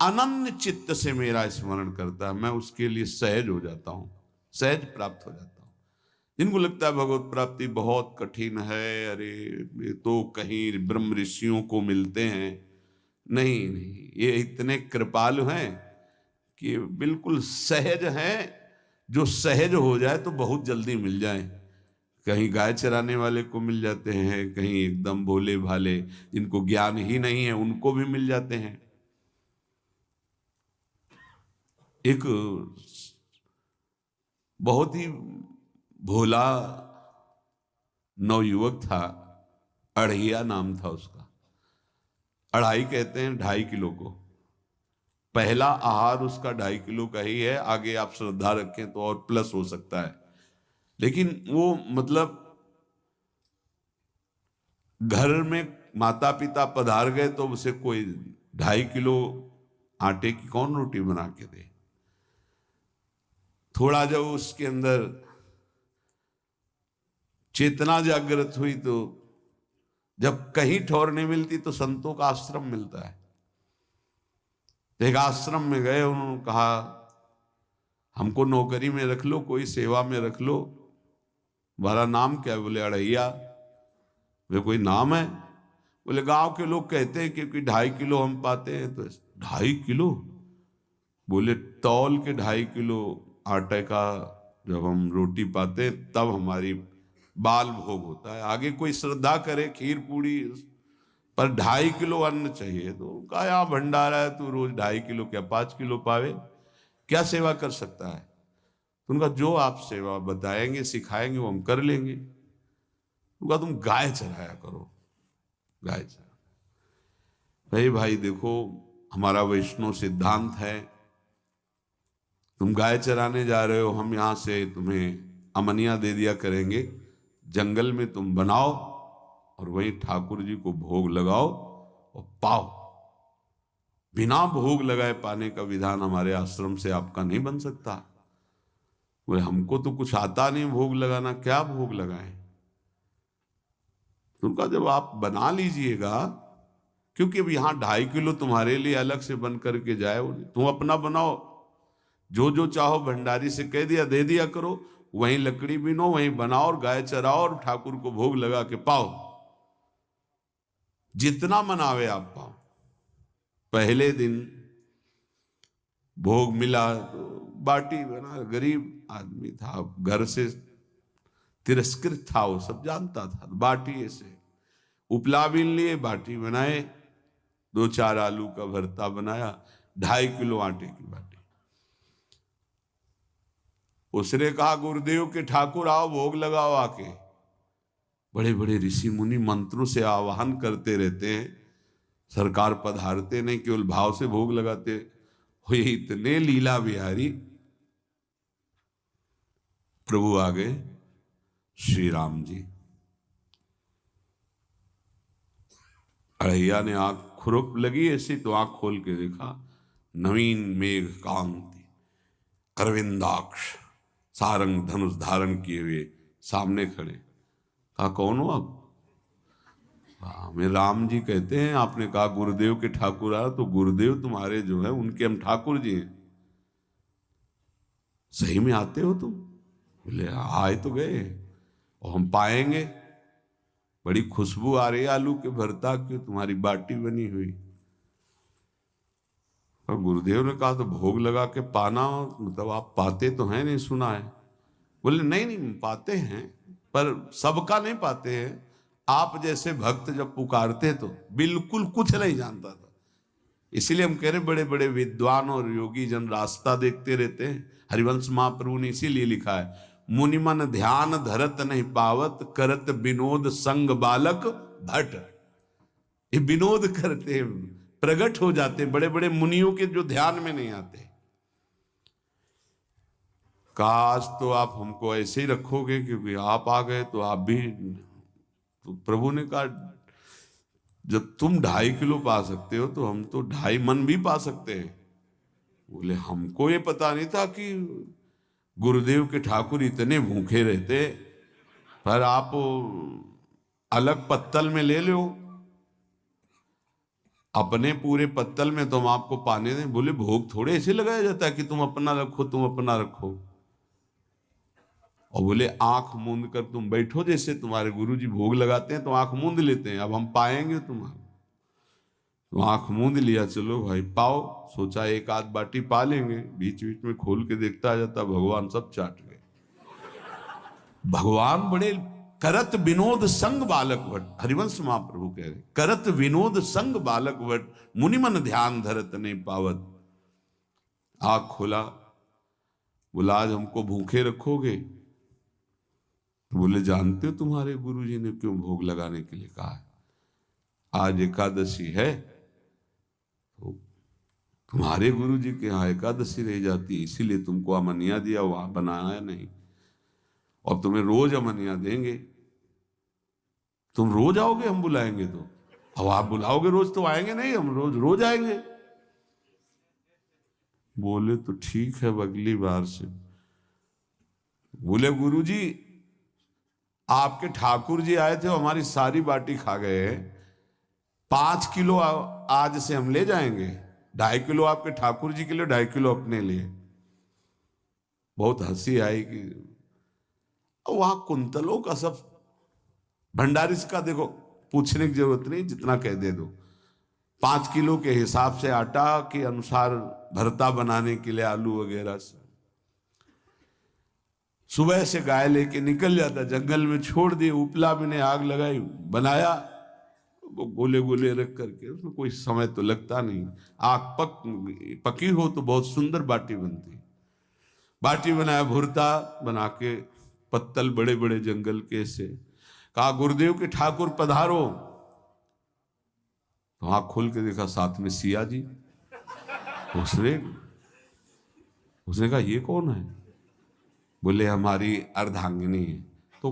अनन्य चित्त से मेरा स्मरण करता है, मैं उसके लिए सहज हो जाता हूं, सहज प्राप्त हो जाता हूं। जिनको लगता है भगवत प्राप्ति बहुत कठिन है, अरे ये तो कहीं ब्रह्म ऋषियों को मिलते हैं, नहीं नहीं, ये इतने कृपालु हैं कि बिल्कुल सहज हैं। जो सहज हो जाए तो बहुत जल्दी मिल जाए। कहीं गाय चराने वाले को मिल जाते हैं, कहीं एकदम भोले भाले जिनको ज्ञान ही नहीं है उनको भी मिल जाते हैं। एक बहुत ही भोला नवयुवक था, अढ़िया नाम था उसका। अढ़ाई कहते हैं 2.5 किलो को। पहला आहार उसका 2.5 किलो का ही है, आगे आप श्रद्धा रखें तो और प्लस हो सकता है। लेकिन वो मतलब घर में माता पिता पधार गए तो उसे कोई 2.5 किलो आटे की कौन रोटी बना के दे। थोड़ा जब उसके अंदर चेतना जागृत हुई तो जब कहीं ठौर नहीं मिलती तो संतों का आश्रम मिलता है। एक आश्रम में गए, उन्होंने कहा हमको नौकरी में रख लो, कोई सेवा में रख लो, तुम्हारा नाम क्या है? बोले अढ़ैया। वे कोई नाम है? बोले गांव के लोग कहते हैं क्योंकि 2.5 किलो हम पाते हैं। तो 2.5 किलो? बोले तौल के 2.5 किलो आटे का जब हम रोटी पाते हैं तब हमारी बाल भोग होता है। आगे कोई श्रद्धा करे खीर पूड़ी, पर 2.5 किलो अन्न चाहिए। तो कहा यहाँ भंडारा है, तू रोज 2.5 किलो क्या 5 किलो पावे, क्या सेवा कर सकता है? तो उनका जो आप सेवा बताएंगे सिखाएंगे वो हम कर लेंगे। उनका तुम गाय चराया करो, गाय चरा। भाई भाई देखो, हमारा वैष्णव सिद्धांत है, तुम गाय चराने जा रहे हो, हम यहां से तुम्हें अमनिया दे दिया करेंगे, जंगल में तुम बनाओ और वहीं ठाकुर जी को भोग लगाओ और पाओ। बिना भोग लगाए पाने का विधान हमारे आश्रम से आपका नहीं बन सकता। बोले हमको तो कुछ आता नहीं भोग लगाना, क्या भोग लगाएं? तो उनका जब आप बना लीजिएगा, क्योंकि अब यहां 2.5 किलो तुम्हारे लिए अलग से बन करके जाए, तुम अपना बनाओ, जो जो चाहो भंडारी से कह दिया दे दिया करो, वहीं लकड़ी बीनो, वहीं बनाओ और गाय चराओ और ठाकुर को भोग लगा के पाओ। जितना मनावे आप पाओ। पहले दिन भोग मिला तो बाटी बना, गरीब आदमी था, घर से तिरस्कृत था, वो सब जानता था। बाटी ऐसे उपला बीन लिए, बाटी बनाए, 2-4 आलू का भरता बनाया, 2.5 किलो आटे की बाटी। उसने कहा गुरुदेव के ठाकुर आओ भोग लगाओ आके। बड़े बड़े ऋषि मुनि मंत्रों से आवाहन करते रहते हैं, सरकार पधारते नहीं, केवल भाव से भोग लगाते हो। ये इतने लीला बिहारी प्रभु आ गए, श्री राम जी। अढ़ैया ने आंख खुरक लगी ऐसी तो आंख खोल के देखा, नवीन मेघ कांति, अरविंदाक्ष, सारंग धनुष धारण किए हुए सामने खड़े। कहा कौन हो आप? हमें राम जी कहते हैं। आपने कहा गुरुदेव के ठाकुर आ, तो गुरुदेव तुम्हारे जो है उनके हम ठाकुर जी हैं। सही में आते हो तुम? बोले आए तो गए और हम पाएंगे। बड़ी खुशबू आ रही है आलू के भरता की, तुम्हारी बाटी बनी हुई। और गुरुदेव ने कहा तो भोग लगा के पाना, मतलब आप पाते तो हैं? नहीं सुना है। बोले नहीं नहीं पाते हैं, पर सबका नहीं पाते हैं। आप जैसे भक्त जब पुकारते तो बिल्कुल कुछ नहीं जानता था। इसीलिए हम कह रहे बड़े बड़े विद्वान और योगी जन रास्ता देखते रहते हैं। हरिवंश महाप्रभु ने इसीलिए लिखा है, मुनिमन ध्यान धरत नहीं पावत, करत विनोद संग बालक भट। ये विनोद करते, प्रकट हो जाते बड़े बड़े मुनियों के जो ध्यान में नहीं आते। काश तो आप हमको ऐसे ही रखोगे, क्योंकि आप आ गए तो आप भी। तो प्रभु ने कहा जब तुम 2.5 किलो पा सकते हो तो हम तो 2.5 मन भी पा सकते हैं। बोले हमको ये पता नहीं था कि गुरुदेव के ठाकुर इतने भूखे रहते, पर आप अलग पत्तल में ले लो। अपने पूरे पत्तल में तुम आपको पाने दें? बोले भोग थोड़े ऐसे लगाया जाता है कि तुम अपना रखो, तुम अपना रखो। और बोले आंख मूंद कर तुम बैठो, जैसे तुम्हारे गुरुजी भोग लगाते हैं तो आंख मूंद लेते हैं, अब हम पाएंगे तुम्हारा। तो आंख मूंद लिया, चलो भाई पाओ। सोचा एक आध बाटी पा लेंगे, बीच बीच में खोल के देखता जाता, भगवान सब चाट गए। भगवान बड़े करत विनोद संग बालक भट, हरिवंश महाप्रभु कह रहे, करत विनोद संग बालक भट, मुनिमन ध्यान धरत नहीं पावत। आंख खोला, बोला आज हमको भूखे रखोगे? तो बोले जानते हो तुम्हारे गुरुजी ने क्यों भोग लगाने के लिए कहा है? आज एकादशी है, तो तुम्हारे गुरुजी के यहाँ एकादशी रह जाती है, इसीलिए तुमको अमनिया दिया, वहां बनाया नहीं। और तुम्हें रोज अमनिया देंगे, तुम रोज आओगे हम बुलाएंगे तो? अब आप बुलाओगे रोज तो आएंगे नहीं, हम रोज रोज आएंगे। बोले तो ठीक है, अब अगली बार से। बोले गुरुजी आपके ठाकुर जी आए थे, हमारी सारी बाटी खा गए, 5 किलो आज से हम ले जाएंगे, 2.5 किलो आपके ठाकुर जी के लिए, 2.5 किलो अपने लिए। बहुत हंसी आई कि वहां कुंतलों का सब भंडारी का देखो, पूछने की जरूरत नहीं, जितना कह दे दो। 5 किलो के हिसाब से आटा के अनुसार भरता बनाने के लिए आलू वगैरह से सुबह से गाय लेके निकल जाता, जंगल में छोड़ दिए, उपला में ने आग लगाई, बनाया, वो गोले गोले रख करके, उसमें कोई समय तो लगता नहीं। आग पकी हो तो बहुत सुंदर बाटी बनती। बाटी बनाया, भुरता बना के, पत्तल बड़े बड़े जंगल के से, कहा गुरुदेव के ठाकुर पधारो। तो आंख खोल के देखा साथ में सिया जी। उसने कहा ये कौन है? बोले हमारी अर्धांगिनी है। तो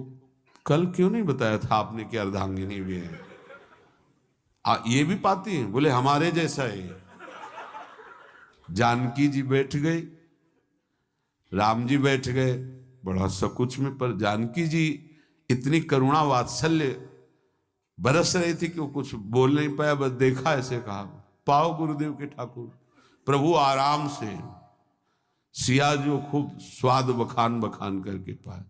कल क्यों नहीं बताया था आपने कि अर्धांगिनी भी है? ये भी पाती है? बोले हमारे जैसा है। जानकी जी बैठ गई, राम जी बैठ गए, बड़ा सकुच में, पर जानकी जी इतनी करुणा वात्सल्य बरस रही थी कि वो कुछ बोल नहीं पाया, बस देखा, ऐसे कहा पाओ गुरुदेव के ठाकुर। प्रभु आराम से, सिया जो खूब स्वाद बखान बखान करके पाए।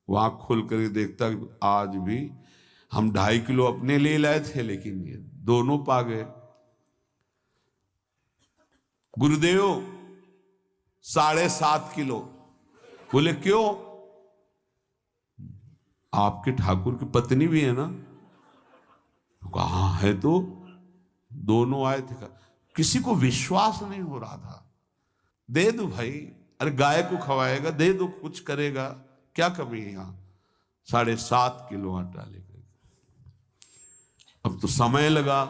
वहां खोल कर देखता आज भी हम 2.5 किलो अपने लिए लाए थे, लेकिन ये दोनों पा गए। गुरुदेव 7.5 किलो। बोले क्यों? आपके ठाकुर की पत्नी भी है ना? कहा है, तो दोनों आए थे। किसी को विश्वास नहीं हो रहा था। दे दो भाई, अरे गाय को खवाएगा, दे दो, कुछ करेगा, क्या कमी है यहां? 7.5 किलो आटा लेकर। अब तो समय लगा,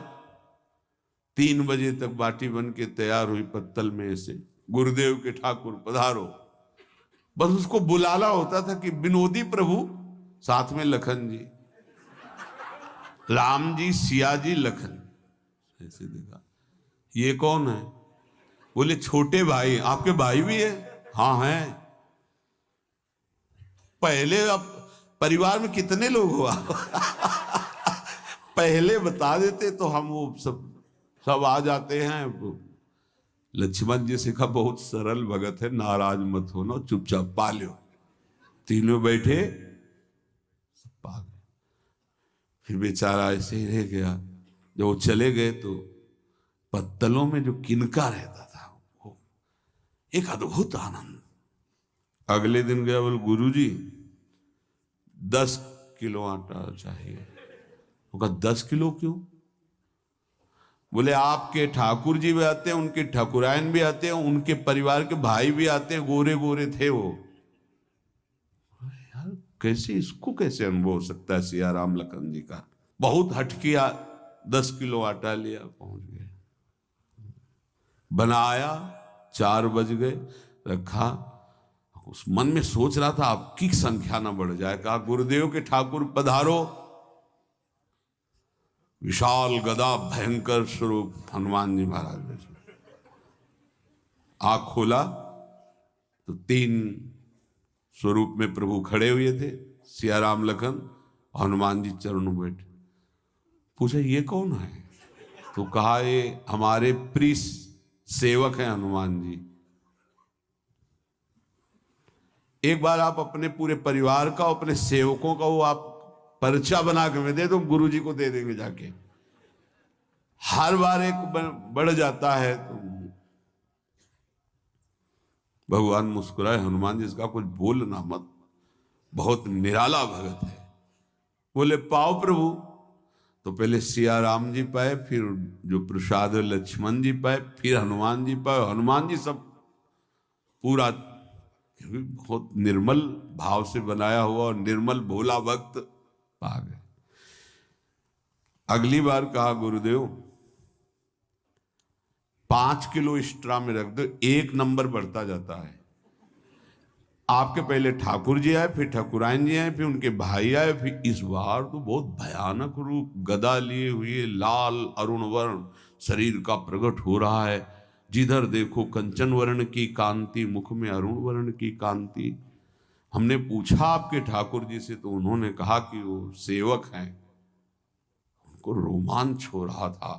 3 बजे तक बाटी बन के तैयार हुई पत्तल में से। गुरुदेव के ठाकुर पधारो, बस उसको बुलाना होता था कि विनोदी प्रभु, साथ में लखन जी, राम जी, सिया जी, लखन। ऐसे देखा, ये कौन है? बोले छोटे भाई। आपके भाई भी है? हाँ है। पहले अब परिवार में कितने लोग हो आप? पहले बता देते तो हम वो सब आ जाते हैं। लक्ष्मण जी से कहा बहुत सरल भगत है, नाराज मत होना, चुपचाप पा लो। तीनों बैठे, सब पा गए। फिर बेचारा ऐसे ही रह गया। जब वो चले गए तो पत्तलों में जो किनका रहता था, वो एक अद्भुत आनंद। अगले दिन गया, बोले गुरुजी 10 किलो आटा चाहिए। वो कहा 10 किलो क्यों? बोले आपके ठाकुर जी भी आते हैं, उनके ठाकुरायन भी आते हैं, उनके परिवार के भाई भी आते हैं, गोरे गोरे थे वो। यार कैसे, इसको कैसे अनुभव हो सकता है सिया राम लखन जी का? बहुत हट किया, 10 किलो आटा लिया, पहुंच गए, बनाया, 4 बज गए, रखा। उस मन में सोच रहा था आपकी संख्या ना बढ़ जाए। कहा गुरुदेव के ठाकुर पधारो। विशाल गदा, भयंकर स्वरूप हनुमान जी महाराज। आंख खोला तो 3 स्वरूप में प्रभु खड़े हुए थे, सिया राम लखन, हनुमान जी चरणों बैठे। पूछा ये कौन है? तो कहा ये हमारे प्रिय सेवक हैं हनुमान जी, एक बार आप अपने पूरे परिवार का, अपने सेवकों का वो आप पर्चा बना के मैं दे दो, गुरु जी को दे देंगे जाके। हर बार एक बढ़ जाता है तो भगवान मुस्कुराए, हनुमान जी इसका कुछ बोलना मत, बहुत निराला भगत है। बोले पाओ प्रभु। तो पहले सिया राम जी पाए, फिर जो प्रसाद लक्ष्मण जी पाए, फिर हनुमान जी पाए। हनुमान जी सब पूरा बहुत निर्मल भाव से बनाया हुआ और निर्मल भोला भक्त पा गए। अगली बार कहा गुरुदेव 5 किलो एक्स्ट्रा में रख दो, 1 नंबर बढ़ता जाता है। आपके पहले ठाकुर जी आए, फिर ठाकुरायन जी आए, फिर उनके भाई आए, फिर इस बार तो बहुत भयानक रूप, गदा लिए हुए, लाल अरुण वर्ण शरीर का प्रकट हो रहा है। जिधर देखो कंचन वर्ण की कांति, मुख में अरुण वर्ण की कांति। हमने पूछा आपके ठाकुर जी से तो उन्होंने कहा कि वो सेवक हैं। उनको रोमांच हो रहा था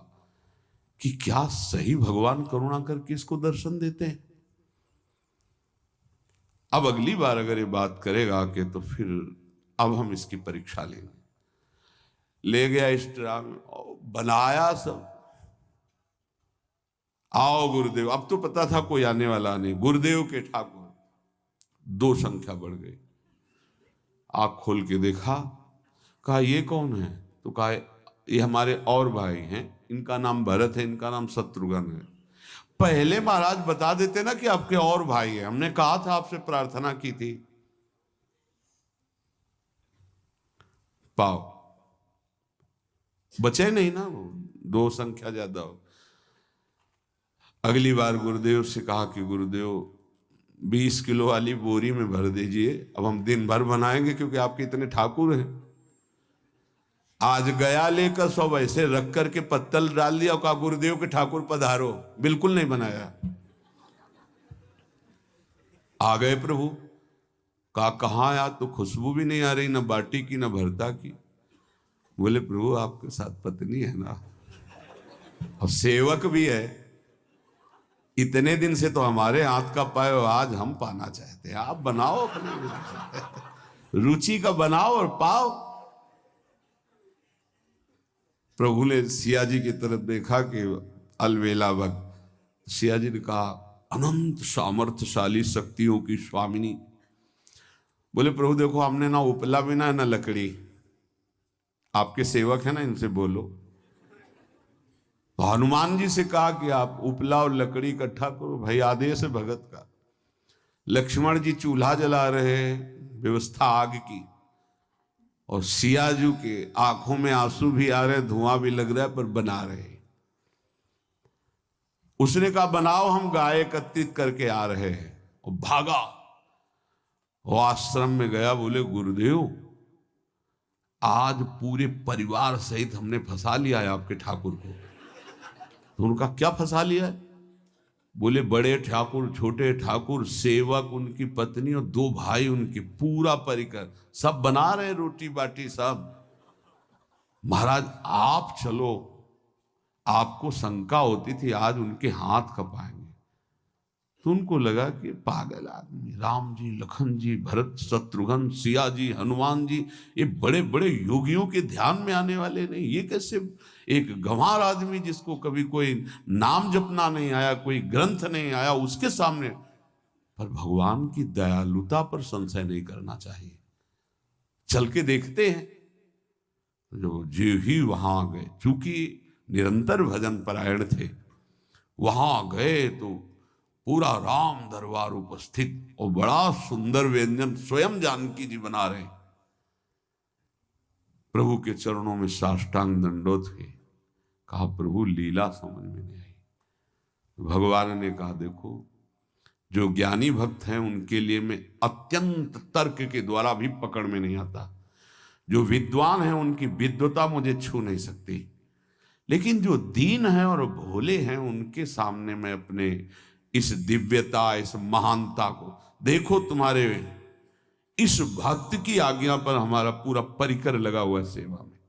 कि क्या सही भगवान करुणा करके इसको दर्शन देते हैं। अब अगली बार अगर ये बात करेगा कि तो फिर अब हम इसकी परीक्षा लेंगे। ले गया इस ड्राम बनाया सब, आओ गुरुदेव। अब तो पता था कोई आने वाला नहीं, गुरुदेव के ठाकुर 2 संख्या बढ़ गई। आँख खोल के देखा, कहा ये कौन है? तो कहा ये हमारे और भाई हैं, इनका नाम भरत है, इनका नाम शत्रुघ्न है। पहले महाराज बता देते ना कि आपके और भाई हैं, हमने कहा था आपसे प्रार्थना की थी। पाओ बचे नहीं ना, वो 2 संख्या ज्यादा हो। अगली बार गुरुदेव से कहा कि गुरुदेव 20 किलो वाली बोरी में भर दीजिए, अब हम दिन भर बनाएंगे क्योंकि आपके इतने ठाकुर हैं। आज गया लेकर सब ऐसे रख करके पत्तल डाल दिया, कहा गुरुदेव के ठाकुर पधारो, बिल्कुल नहीं बनाया। आ गए प्रभु, कहा कहाँ यार, तो खुशबू भी नहीं आ रही, ना बाटी की ना भरता की। बोले प्रभु आपके साथ पत्नी है ना और सेवक भी है, इतने दिन से तो हमारे हाथ का पाए, आज हम पाना चाहते हैं, आप बनाओ अपने रुचि का बनाओ और पाओ। प्रभु ने सिया जी की तरफ देखा कि अलवेला वक्त। सिया जी ने कहा अनंत सामर्थ्यशाली शक्तियों की स्वामिनी। बोले प्रभु देखो हमने ना उपला भी ना लकड़ी, आपके सेवक है ना, इनसे बोलो। तो हनुमान जी से कहा कि आप उपला और लकड़ी इकट्ठा करो, भाई आदेश है भगत का। लक्ष्मण जी चूल्हा जला रहे हैं, व्यवस्था आग की, और सियाजू के आंखों में आंसू भी आ रहे, धुआं भी लग रहा है, पर बना रहे। उसने कहा बनाओ, हम गाय एकत्रित करके आ रहे हैं, और भागा वो आश्रम में गया। बोले गुरुदेव आज पूरे परिवार सहित हमने फंसा लिया है आपके ठाकुर को। तो उनका क्या फंसा लिया है? बोले बड़े ठाकुर, छोटे ठाकुर, सेवक, उनकी पत्नी और 2 भाई उनके, पूरा परिकर सब बना रहे रोटी बाटी सब। महाराज आप चलो, आपको शंका होती थी आज उनके हाथ कपाएंगे। तो उनको लगा कि पागल आदमी, राम जी, लखन जी, भरत, शत्रुघ्न, सिया जी, हनुमान जी, ये बड़े बड़े योगियों के ध्यान में आने वाले नहीं, ये कैसे एक गंवार आदमी जिसको कभी कोई नाम जपना नहीं आया, कोई ग्रंथ नहीं आया, उसके सामने। पर भगवान की दयालुता पर संशय नहीं करना चाहिए। चल के देखते हैं। जो जीव ही वहां गए, चूंकि निरंतर भजन परायण थे, वहां गए तो पूरा राम दरबार उपस्थित, और बड़ा सुंदर व्यंजन स्वयं जानकी जी बना रहे। प्रभु के चरणों में साष्टांग दंडोत थे। कहा प्रभु लीला समझ में नहीं आई। भगवान ने कहा देखो जो ज्ञानी भक्त हैं उनके लिए मैं अत्यंत तर्क के द्वारा भी पकड़ में नहीं आता, जो विद्वान हैं उनकी विद्वता मुझे छू नहीं सकती, लेकिन जो दीन हैं और भोले हैं उनके सामने मैं अपने इस दिव्यता, इस महानता को देखो। तुम्हारे इस भक्त की आज्ञा पर हमारा पूरा परिकर लगा हुआ है सेवा में।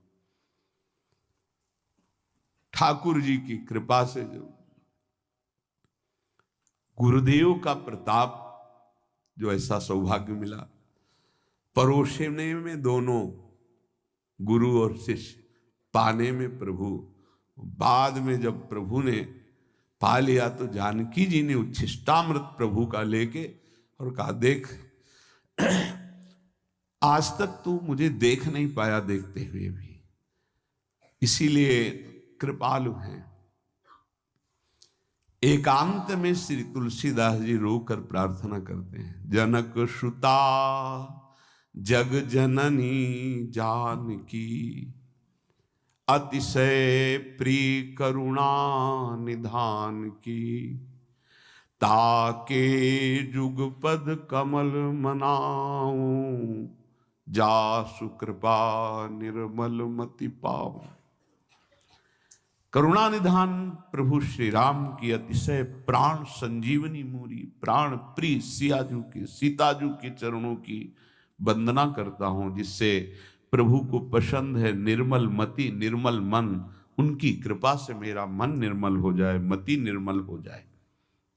ठाकुर जी की कृपा से जो गुरुदेव का प्रताप, जो ऐसा सौभाग्य मिला, परोसने में दोनों गुरु और शिष्य, पाने में प्रभु। बाद में जब प्रभु ने पा लिया तो जानकी जी ने उच्छिष्टामृत प्रभु का लेके और कहा, देख आज तक तू मुझे देख नहीं पाया देखते हुए भी, इसीलिए कृपालु हैं। एकांत में श्री तुलसीदास जी रोकर प्रार्थना करते हैं, जनक सुता जग जननी जानकी, अतिशय प्रिय करुणा निधान की, ताके जुगपद कमल मनाऊं, जासु कृपा निर्मल मति पाऊं। करुणा निधान प्रभु श्री राम की अतिशय प्राण संजीवनी मूरी, प्राण प्रिय सियाजू की, सीताजू के चरणों की वंदना करता हूं, जिससे प्रभु को पसंद है निर्मल मति निर्मल मन। उनकी कृपा से मेरा मन निर्मल हो जाए, मति निर्मल हो जाए,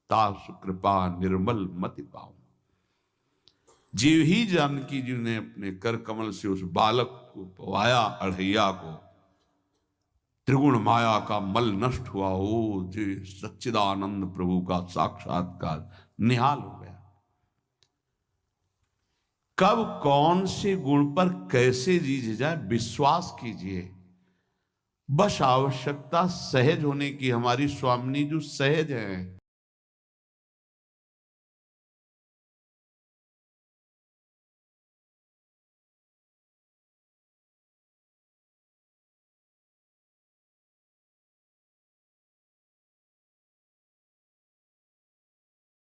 तासु कृपा निर्मल मति पाऊं। जीव ही जानकी जी ने अपने कर कमल से उस बालक को पवाया, अढ़ैया को, त्रिगुण माया का मल नष्ट हुआ। ओ जी सच्चिदानंद प्रभु का साक्षात्कार निहाल हो गया। कब कौन से गुण पर कैसे जी जाए विश्वास कीजिए, बस आवश्यकता सहज होने की। हमारी स्वामिनी जो सहज है,